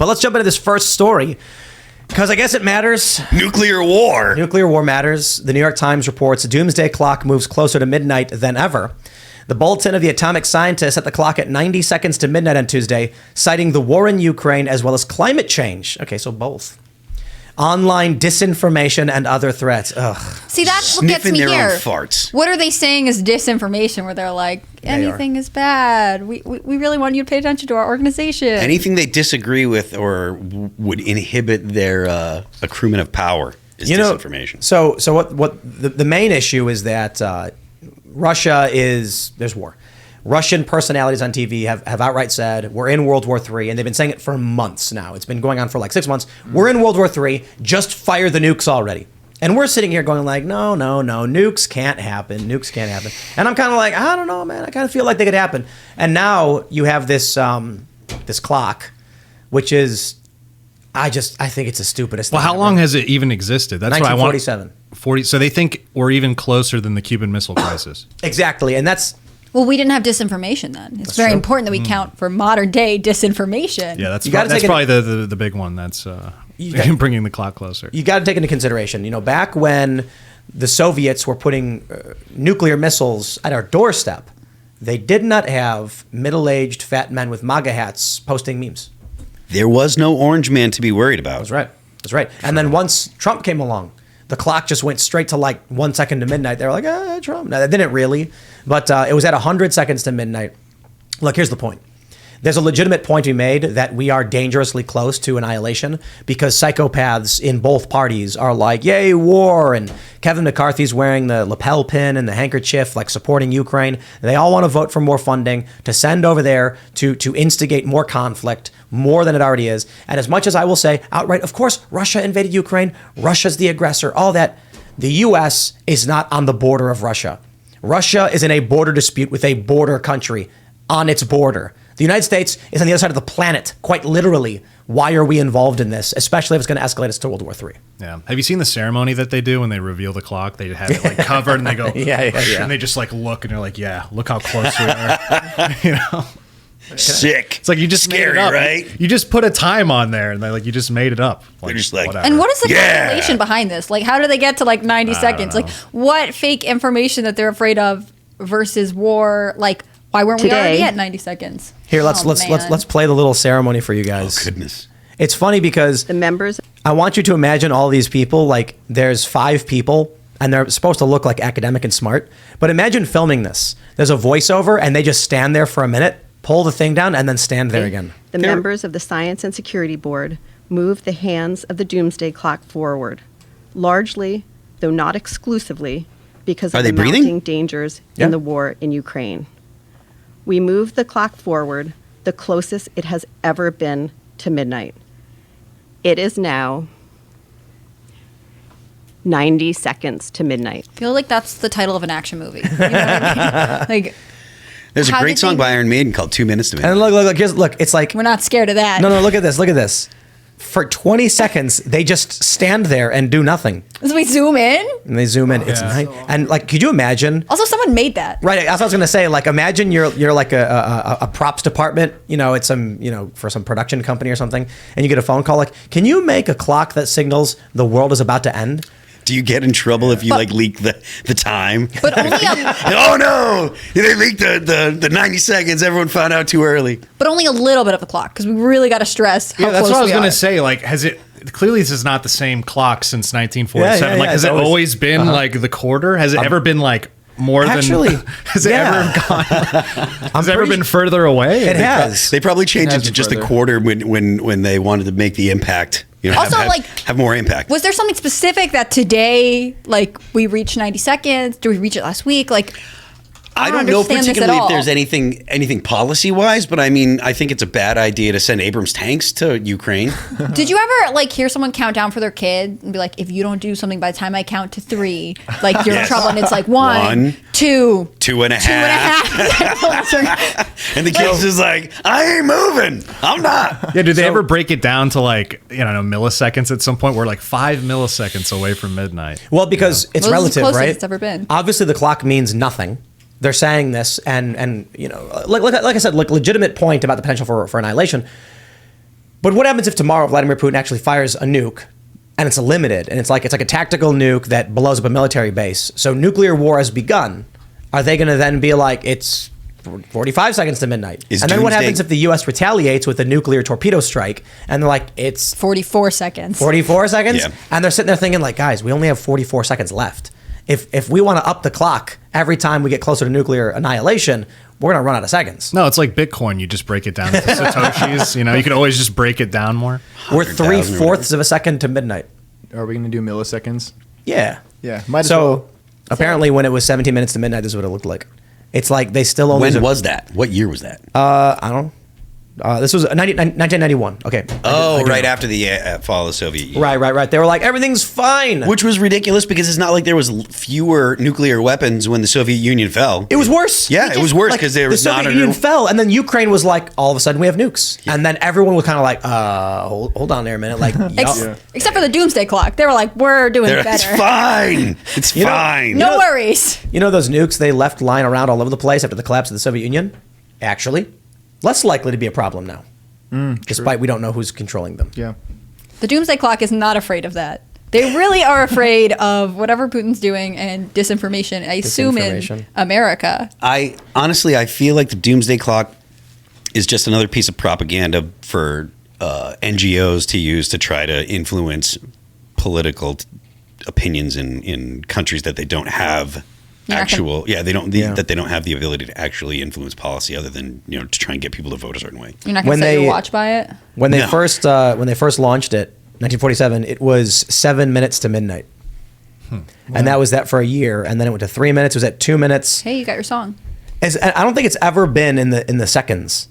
But let's jump into this first story, because I guess it matters. Nuclear war. Nuclear war matters. The New York Times reports the Doomsday Clock moves closer to midnight than ever. The bulletin of the atomic scientists set the clock at 90 seconds to midnight on Tuesday, citing the war in Ukraine as well as climate change. Okay, so both. Online disinformation and other threats. Ugh. See, that's what gets me Sniffing here. their own farts. What are they saying is disinformation, where they're like, anything is bad. We really want you to pay attention to our organization. Anything they disagree with or would inhibit their accruement of power is disinformation. So what the main issue is that there's war. Russian personalities on TV have outright said, we're in World War III, and they've been saying it for months now. It's been going on for like 6 months. We're in World War III, just fire the nukes already. And we're sitting here going like, no, nukes can't happen. And I'm kind of like, I don't know, man. I kind of feel like they could happen. And now you have this this clock, which is, I think it's the stupidest thing. Well, how long has it even existed? That's what I want. 1947. So they think we're even closer than the Cuban Missile Crisis. Exactly, and that's... Well, we didn't have disinformation then. It's very important that we count for modern day disinformation. Yeah, that's probably the big one. That's bringing the clock closer. You got to take into consideration, back when the Soviets were putting nuclear missiles at our doorstep, they did not have middle-aged fat men with MAGA hats posting memes. There was no orange man to be worried about. That's right. And then once Trump came along, the clock just went straight to like 1 second to midnight. They were like, Trump. No, that didn't really. But it was at 100 seconds to midnight. Look, here's the point. There's a legitimate point to be made that we are dangerously close to annihilation because psychopaths in both parties are like, yay, war. And Kevin McCarthy's wearing the lapel pin and the handkerchief, like supporting Ukraine. They all want to vote for more funding to send over there to instigate more conflict, more than it already is. And as much as I will say outright, of course, Russia invaded Ukraine. Russia's the aggressor, all that. The U.S. is not on the border of Russia. Russia is in a border dispute with a border country on its border. The United States is on the other side of the planet, quite literally. Why are we involved in this, especially if it's going to escalate us to World War III? Yeah. Have you seen the ceremony that they do when they reveal the clock? They have it like covered and they go, yeah. And they just like look and you're like, yeah, look how close we are. Sick. It's like you just scary, made it up. Right? You just put a time on there and you just made it up. They're just like, whatever. And what is the calculation behind this? Like, how do they get to like 90 seconds? Like, what fake information that they're afraid of versus war? Like, why weren't we already at 90 seconds? Here, let's play the little ceremony for you guys. Oh, goodness. It's funny because the members. I want you to imagine all these people. Like, there's 5 people, and they're supposed to look like academic and smart. But imagine filming this. There's a voiceover, and they just stand there for a minute, pull the thing down, and then stand there again. The members of the Science and Security Board moved the hands of the Doomsday Clock forward, largely, though not exclusively, because of the mounting dangers in the war in Ukraine. We moved the clock forward the closest it has ever been to midnight. It is now 90 seconds to midnight. I feel like that's the title of an action movie. You know what I mean? Like, there's a great song by Iron Maiden called 2 Minutes to Midnight. And look, it's like... We're not scared of that. No, look at this. For 20 seconds, they just stand there and do nothing. So we zoom in? And they zoom in. It's nice. And like, could you imagine? Also, someone made that. Right. That's what I was going to say. Like, imagine you're like a props department, it's some, for some production company or something. And you get a phone call like, can you make a clock that signals the world is about to end? Do you get in trouble if you leak the time? But only oh no! They leaked the 90 seconds. Everyone found out too early. But only a little bit of the clock, because we really got to stress how that's close what I was going to say. Like, has it? Clearly, this is not the same clock since 1947. Like, has it always been like the quarter? Has it ever been like more than? Has it ever gone? Has it ever been further away? It has. They probably changed it to just the quarter when they wanted to make the impact. Also, have more impact. Was there something specific that today, like, we reached 90 seconds? Did we reach it last week? Like, I don't know particularly if there's anything policy-wise, but I mean, I think it's a bad idea to send Abrams tanks to Ukraine. Did you ever, like, hear someone count down for their kid and be like, if you don't do something by the time I count to 3, like, you're in trouble, and it's like 1, 2, 2.5. And the kid's just like, I ain't moving. I'm not. Yeah, did they ever break it down to like, milliseconds at some point? We're like 5 milliseconds away from midnight. Well, because it's relative, right? It's ever been. Obviously, the clock means nothing. They're saying this, and like I said, like legitimate point about the potential for annihilation. But what happens if tomorrow Vladimir Putin actually fires a nuke, and it's limited, and it's like a tactical nuke that blows up a military base? So nuclear war has begun. Are they going to then be like, it's 45 seconds to midnight? And then what happens if the U.S. retaliates with a nuclear torpedo strike, and they're like, it's 44 seconds. 44 seconds? Yeah. And they're sitting there thinking like, guys, we only have 44 seconds left. If we want to up the clock every time we get closer to nuclear annihilation, we're going to run out of seconds. No, it's like Bitcoin. You just break it down into Satoshis. You can always just break it down more. We're 3/4 of a second to midnight. Are we going to do milliseconds? Yeah. Yeah. Might as So well. apparently when it was 17 minutes to midnight, this is what it looked like. It's like they still only... When was that? What year was that? I don't know. This was 1991. Okay. Oh, right after the fall of the Soviet Union. Right. They were like, everything's fine. Which was ridiculous because it's not like there was fewer nuclear weapons when the Soviet Union fell. It was worse. Yeah, it was worse because there was the not Soviet Union fell, and then Ukraine was like, all of a sudden we have nukes, and then everyone was kind of like, hold on there a minute, like, Except for the Doomsday Clock, they were like, we're doing better. It's fine. It's fine. No worries. You know those nukes they left lying around all over the place after the collapse of the Soviet Union? Actually, less likely to be a problem now, despite we don't know who's controlling them. Yeah. The Doomsday Clock is not afraid of that. They really are afraid of whatever Putin's doing and disinformation, I assume in America. I feel like the Doomsday Clock is just another piece of propaganda for NGOs to use to try to influence political opinions in countries that they don't have that they don't have the ability to actually influence policy other than to try and get people to vote a certain way. You're not going to set your watch by it? When they first launched it, 1947, it was 7 minutes to midnight. Wow. And that was that for a year, and then it went to 3 minutes. It was at 2 minutes. Hey, you got your song. I don't think it's ever been in the seconds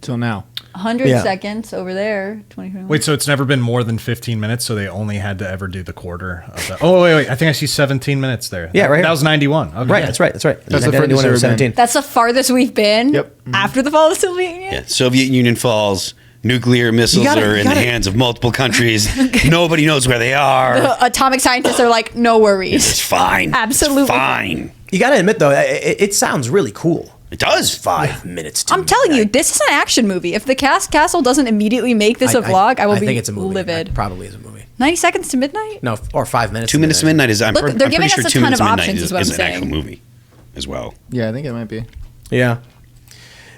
Till now. 100 seconds over there. 2021. Wait, so it's never been more than 15 minutes, so they only had to ever do the quarter of that. Oh, wait. I think I see 17 minutes there. Yeah, right. That was 91. Okay. Right, that's right. That's the furthest we've 17. That's the farthest we've been after the fall of the Soviet Union? Yeah, Soviet Union falls. Nuclear missiles are in the hands of multiple countries. Nobody knows where they are. The atomic scientists are like, no worries. It's fine. Absolutely It's fine. You got to admit, though, it sounds really cool. It does. 5 minutes to I'm telling you, this is an action movie. If the castle doesn't immediately make this a vlog, I will be think it's a movie. livid. It probably is a movie. 90 seconds to midnight? No, or 5 minutes. 2 minutes to midnight is. I'm Look, they're giving pretty sure us a 2 ton minutes of to midnight options, is what I'm an actual saying. movie as well. Yeah, I think it might be. Yeah.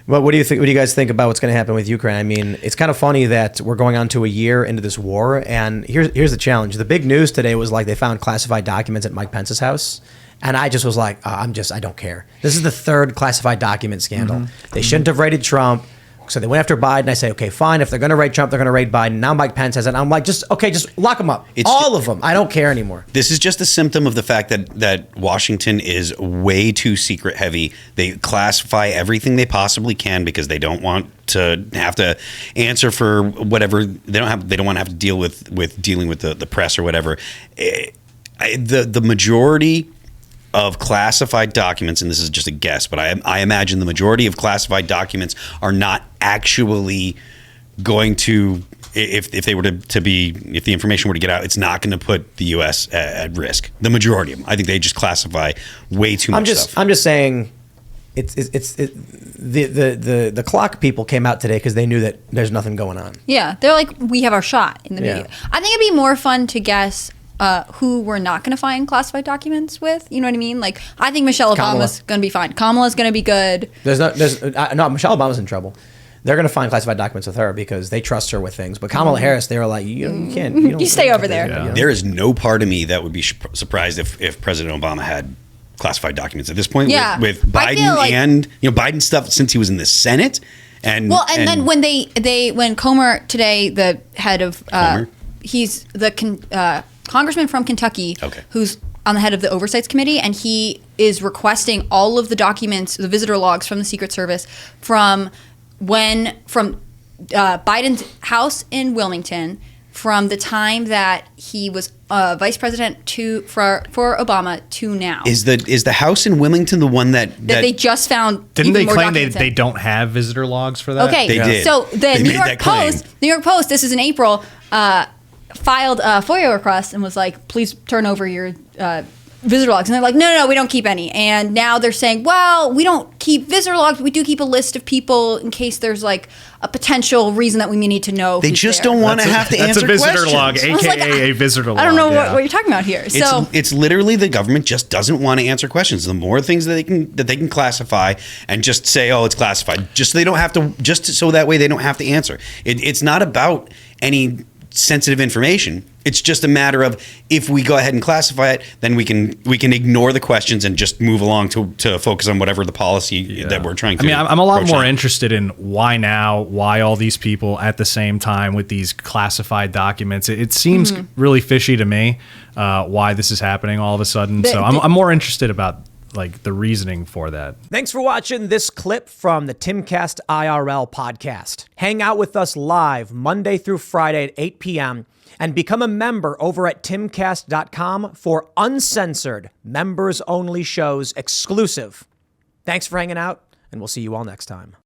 Well, what do you think? What do you guys think about what's going to happen with Ukraine? I mean, it's kind of funny that we're going on to a year into this war, and here's the challenge. The big news today was like they found classified documents at Mike Pence's house, and I just was like, I don't care. This is the third classified document scandal. They shouldn't have raided Trump, so they went after Biden. I say, okay, fine. If they're going to raid Trump, they're going to raid Biden. Now Mike Pence has it. I'm like, just lock them up. All of them. I don't care anymore. This is just a symptom of the fact that Washington is way too secret heavy. They classify everything they possibly can because they don't want to have to answer for whatever they don't want to have to deal with dealing with the press or whatever. The majority of classified documents, and this is just a guess, but I imagine the majority of classified documents are not actually going to, if they were to be, if the information were to get out, it's not going to put the U.S. at risk. The majority of them, I think they just classify way too much stuff. I'm just saying, the clock people came out today because they knew that there's nothing going on. Yeah, they're like, we have our shot in the media. I think it'd be more fun to guess who we're not going to find classified documents with. You know what I mean? Like, I think Michelle Obama's going to be fine. Kamala's going to be good. No, Michelle Obama's in trouble. They're going to find classified documents with her because they trust her with things. But Kamala Harris, they were like, you can't. You stay over there. Yeah. There is no part of me that would be surprised if President Obama had classified documents at this point. Yeah. With Biden and Biden stuff since he was in the Senate. And then when Comer today, the head of he's the congressman from Kentucky, who's on the head of the Oversight Committee, and he is requesting all of the documents, the visitor logs from the Secret Service from Biden's house in Wilmington, from the time that he was vice president for Obama to now. Is the house in Wilmington the one that they just found? Didn't they claim they don't have visitor logs for that? Okay, they did. So the New York Post, this is in April, filed a FOIA request and was like, please turn over your visitor logs. And they're like, no, we don't keep any. And now they're saying, well, we don't keep visitor logs. We do keep a list of people in case there's like a potential reason that we need to know. They just don't want to have to answer questions. That's a visitor log, a.k.a. a visitor log. I don't know what you're talking about here. So it's literally the government just doesn't want to answer questions. The more things that they can classify and just say, oh, it's classified, just so they don't have to, just so that way they don't have to answer. It's not about any sensitive information. It's just a matter of, if we go ahead and classify it, then we can ignore the questions and just move along to focus on whatever the policy that we're trying to. I mean, I'm a lot more interested in why now, why all these people at the same time with these classified documents. It seems really fishy to me why this is happening all of a sudden. So I'm more interested about like the reasoning for that. Thanks for watching this clip from the Timcast IRL podcast. Hang out with us live Monday through Friday at 8 p.m. and become a member over at timcast.com for uncensored, members-only shows exclusive. Thanks for hanging out, and we'll see you all next time.